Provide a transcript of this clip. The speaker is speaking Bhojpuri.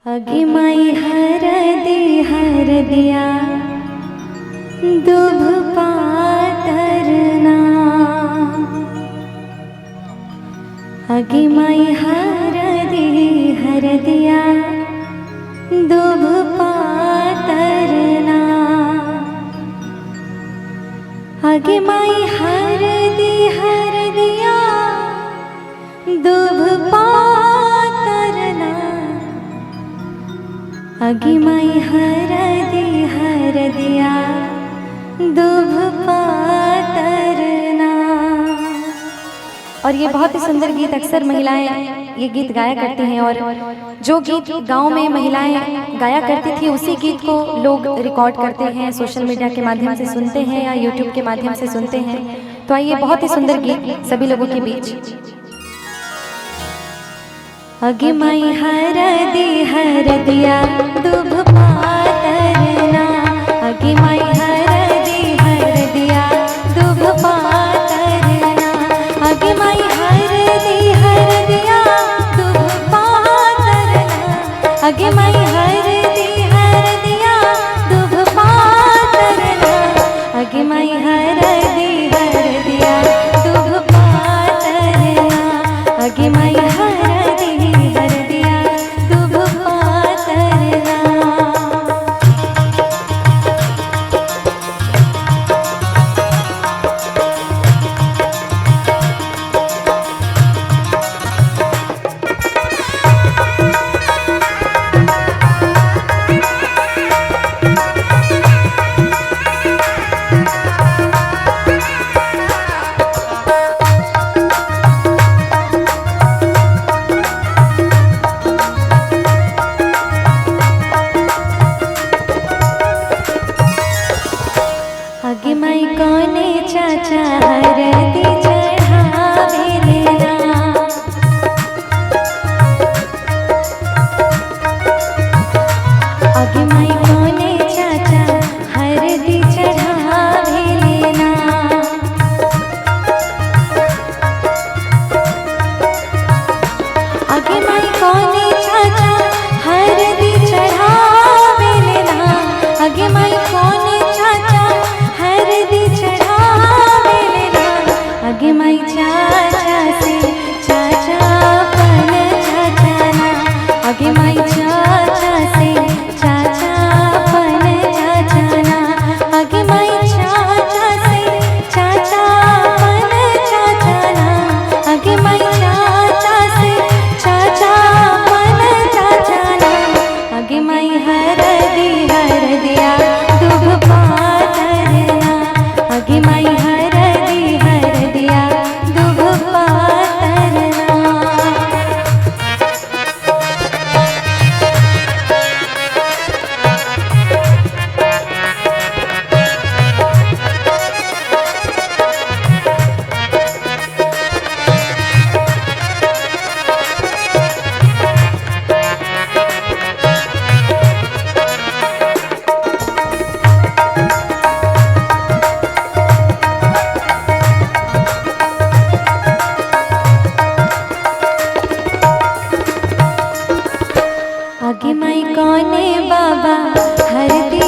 अगे माई हर दिया दुभ पातरना। अगे माई हर दिया दुभ पातरना। अगे माई हर दिया दुभ पातरना। अगे माई हर दिया दुभ पातरना। और ये बहुत ही सुंदर गीत अक्सर महिलाएं ये गीत गाया करती हैं, और जो गीत गांव में महिलाएं गाया करती थी उसी गीत को लोग रिकॉर्ड करते हैं, सोशल मीडिया के माध्यम से सुनते हैं या यूट्यूब के माध्यम से सुनते हैं। तो आइए बहुत ही सुंदर गीत सभी लोगों के बीच। अगे माई हर दिया दुभ पातरना। अगे माई हर दिया दुभ पातरना। अगे माई हर दिया दुभ पातरना। अगे माई हर दिया दुभ पातरना। अगे माई हर दिया दुभ पातरना। अगे माई अगे माई कोने चाचा हरदी चढ़ावे लेना। अगे माई कोने चाचा हरदी चढ़ावे लेना। अगे माई कोने चाचा हरदी चढ़ावे लेना। अगे माई कोने चाचा हरदी चढ़ावे लेना। अगे माई चाचा से चाचा पन चाचाना। अगे माई चाचा से चाचा पन चाचाना। अगे माई चाचा से चाचा पन चाचाना। अगे माई चाचा से चाचा पन चाचाना। अगे माई हर दिया दुभ पातरना। अगे माई हर दिया दुभ पातरना। अगे माई कोने बाबा हरदी